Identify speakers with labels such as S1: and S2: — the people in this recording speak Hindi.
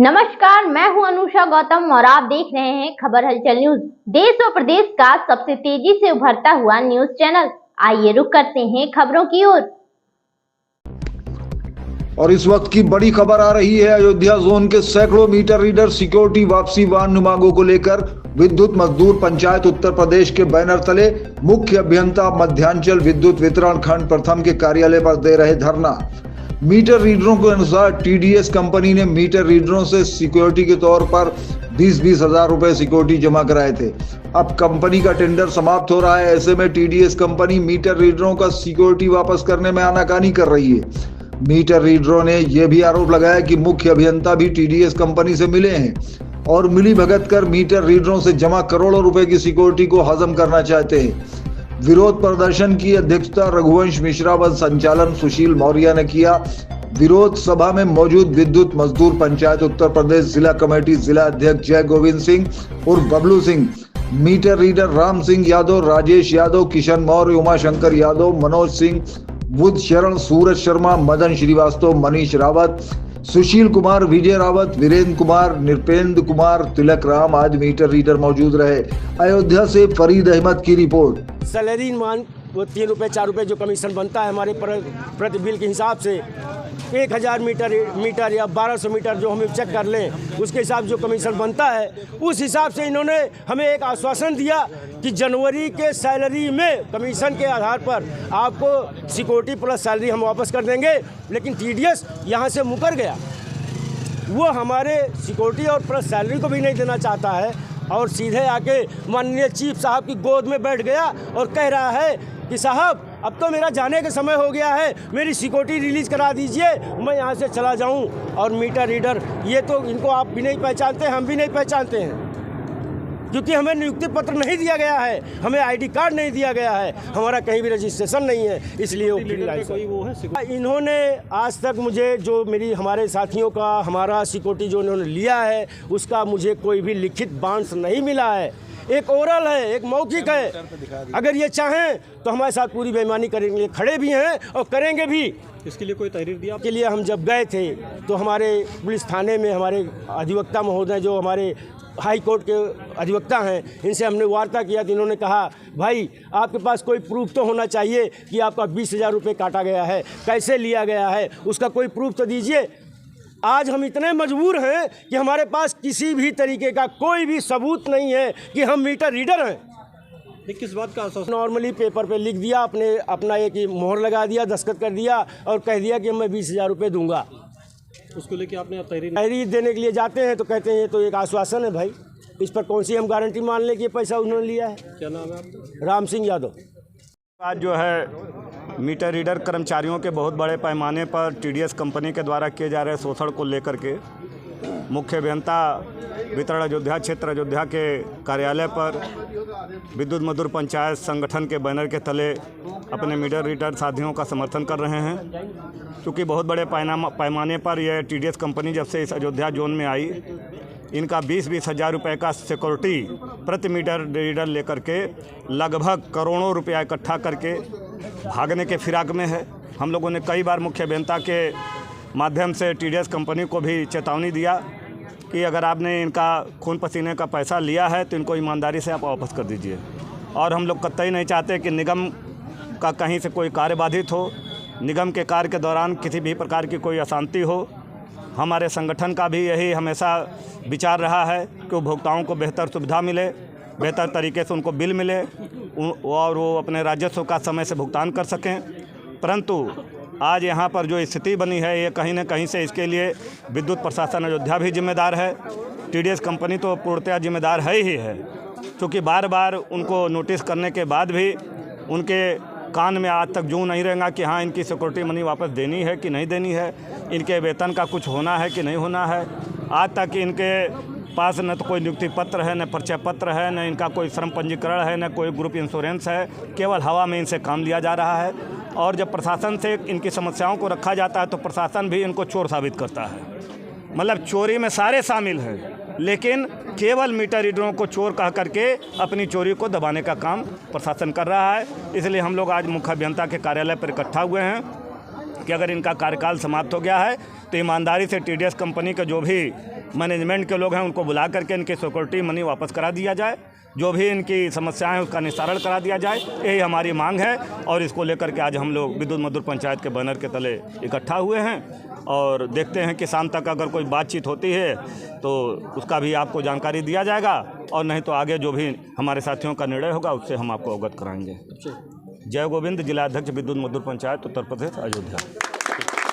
S1: नमस्कार, मैं हूं अनुषा गौतम और आप देख रहे हैं खबर हलचल न्यूज। देश और प्रदेश का सबसे तेजी से उभरता हुआ न्यूज चैनल। आइए रुक करते हैं खबरों की ओर।
S2: और इस वक्त की बड़ी खबर आ रही है। अयोध्या जोन के सैकड़ों मीटर रीडर सिक्योरिटी वापसी वाहन मांगों को लेकर विद्युत मजदूर पंचायत उत्तर प्रदेश के बैनर तले मुख्य अभियंता मध्यांचल विद्युत वितरण खंड प्रथम के कार्यालय पर दे रहे धरना। मीटर रीडरों के अनुसार टीडीएस कंपनी ने मीटर रीडरों से सिक्योरिटी के तौर पर 20-20 हजार रुपए सिक्योरिटी जमा कराए थे। अब कंपनी का टेंडर समाप्त हो रहा है। ऐसे में टीडीएस कंपनी मीटर रीडरों का सिक्योरिटी वापस करने में आनाकानी कर रही है। मीटर रीडरों ने यह भी आरोप लगाया कि मुख्य अभियंता भी टीडीएस कंपनी से मिले हैं और मिली भगत कर मीटर रीडरों से जमा करोड़ों रुपए की सिक्योरिटी को हजम करना चाहते हैं। विरोध प्रदर्शन की अध्यक्षता रघुवंश मिश्रा व संचालन सुशील मौर्य ने किया। विरोध सभा में मौजूद विद्युत मजदूर पंचायत उत्तर प्रदेश जिला कमेटी जिला अध्यक्ष जय गोविंद सिंह और बबलू सिंह, मीटर रीडर राम सिंह यादव, राजेश यादव, किशन मौर्य, उमाशंकर यादव, मनोज सिंह, बुद्ध शरण, सूरज शर्मा, मदन श्रीवास्तव, मनीष रावत, सुशील कुमार, विजय रावत, वीरेंद्र कुमार, निरपेंद्र कुमार, तिलक राम आदि मीटर रीडर मौजूद रहे। अयोध्या से फरीद अहमद की रिपोर्ट।
S3: सैलरी मान वो 3 रुपये 4 रुपये जो कमीशन बनता है हमारे प्रति बिल के हिसाब से 1000 मीटर या 1200 मीटर जो हम चेक कर लें उसके हिसाब जो कमीशन बनता है उस हिसाब से इन्होंने हमें एक आश्वासन दिया कि जनवरी के सैलरी में कमीशन के आधार पर आपको सिक्योरिटी प्लस सैलरी हम वापस कर देंगे। लेकिन टीडीएस यहाँ से मुकर गया, वो हमारे सिक्योरिटी और प्लस सैलरी को भी नहीं देना चाहता है और सीधे आके माननीय चीफ साहब की गोद में बैठ गया और कह रहा है कि साहब अब तो मेरा जाने का समय हो गया है, मेरी सिक्योरिटी रिलीज करा दीजिए, मैं यहाँ से चला जाऊँ। और मीटर रीडर ये तो इनको आप भी नहीं पहचानते, हम भी नहीं पहचानते हैं, क्योंकि हमें नियुक्ति पत्र नहीं दिया गया है, हमें आईडी कार्ड नहीं दिया गया है, हमारा कहीं भी रजिस्ट्रेशन नहीं है, इसलिए वो है। इन्होंने आज तक मुझे जो हमारे साथियों का हमारा सिक्योरिटी जो इन्होंने लिया है उसका मुझे कोई भी लिखित बांस नहीं मिला है। एक ओरल है, एक मौखिक है। अगर ये चाहें तो हमारे साथ पूरी बेईमानी करेंगे, खड़े भी हैं और करेंगे भी।
S4: इसके लिए कोई तहरीर दिया
S3: के लिए हम जब गए थे तो हमारे पुलिस थाने में हमारे अधिवक्ता महोदय जो हमारे हाई कोर्ट के अधिवक्ता हैं, इनसे हमने वार्ता किया तो इन्होंने कहा भाई आपके पास कोई प्रूफ तो होना चाहिए कि आपका 20,000 रुपये काटा गया है, कैसे लिया गया है, उसका कोई प्रूफ तो दीजिए। आज हम इतने मजबूर हैं कि हमारे पास किसी भी तरीके का कोई भी सबूत नहीं है कि हम मीटर रीडर हैं।
S4: किस बात का आश्वासन?
S3: नॉर्मली पेपर पे लिख दिया, अपना एक मोहर लगा दिया, दस्तखत कर दिया और कह दिया कि मैं 20,000 रुपये दूंगा।
S4: उसको लेके आपने
S3: तहरीर देने के लिए जाते हैं तो कहते हैं ये तो एक आश्वासन है भाई, इस पर कौन सी हम गारंटी मान लें कि ये पैसा उन्होंने लिया है।
S4: क्या नाम है आपका?
S3: राम सिंह यादव।
S5: आज जो है मीटर रीडर कर्मचारियों के बहुत बड़े पैमाने पर टीडीएस कंपनी के द्वारा किए जा रहे शोषण को लेकर के मुख्य अभियंता वितरण अयोध्या क्षेत्र अयोध्या के कार्यालय पर विद्युत मजदूर पंचायत संगठन के बैनर के तले अपने मीटर रीडर साथियों का समर्थन कर रहे हैं। क्योंकि बहुत बड़े पैमाने पर यह टीडीएस कंपनी जब से इस अयोध्या जोन में आई, इनका 20-20 हज़ार रुपये का सिक्योरिटी प्रति मीटर रीडर लेकर के लगभग करोड़ों रुपया इकट्ठा करके भागने के फिराक में है। हम लोगों ने कई बार मुख्य अभियंता के माध्यम से टीडीएस कंपनी को भी चेतावनी दिया कि अगर आपने इनका खून पसीने का पैसा लिया है तो इनको ईमानदारी से आप वापस कर दीजिए। और हम लोग कतई नहीं चाहते कि निगम का कहीं से कोई कार्य बाधित हो, निगम के कार्य के दौरान किसी भी प्रकार की कोई अशांति हो। हमारे संगठन का भी यही हमेशा विचार रहा है कि उपभोक्ताओं को बेहतर सुविधा मिले, बेहतर तरीके से उनको बिल मिले और वो अपने राजस्व का समय से भुगतान कर सकें। परंतु आज यहाँ पर जो स्थिति बनी है ये कहीं न कहीं से इसके लिए विद्युत प्रशासन अयोध्या भी जिम्मेदार है, टीडीएस कंपनी तो पूर्णतः जिम्मेदार है ही है। क्योंकि बार बार उनको नोटिस करने के बाद भी उनके कान में आज तक जूं नहीं रहेगा कि हाँ इनकी सिक्योरिटी मनी वापस देनी है कि नहीं देनी है, इनके वेतन का कुछ होना है कि नहीं होना है। आज तक इनके पास न तो कोई नियुक्ति पत्र है, न परिचय पत्र है, न इनका कोई श्रम पंजीकरण है, न कोई ग्रुप इंश्योरेंस है। केवल हवा में इनसे काम लिया जा रहा है। और जब प्रशासन से इनकी समस्याओं को रखा जाता है तो प्रशासन भी इनको चोर साबित करता है। मतलब चोरी में सारे शामिल हैं, लेकिन केवल मीटर रीडरों को चोर कह करके अपनी चोरी को दबाने का काम प्रशासन कर रहा है। इसलिए हम लोग आज मुख्य अभियंता के कार्यालय पर इकट्ठा हुए हैं कि अगर इनका कार्यकाल समाप्त हो गया है तो ईमानदारी से टीडीएस कंपनी के जो भी मैनेजमेंट के लोग हैं उनको बुला करके इनकी सिक्योरिटी मनी वापस करा दिया जाए, जो भी इनकी समस्याएं हैं उसका निस्तारण करा दिया जाए। यही हमारी मांग है और इसको लेकर के आज हम लोग विद्युत मजदूर पंचायत के बैनर के तले इकट्ठा हुए हैं और देखते हैं कि शाम तक अगर कोई बातचीत होती है तो उसका भी आपको जानकारी दिया जाएगा और नहीं तो आगे जो भी हमारे साथियों का निर्णय होगा उससे हम आपको अवगत कराएंगे। जय गोविंद, जिला अध्यक्ष विद्युत मजदूर पंचायत उत्तर प्रदेश अयोध्या।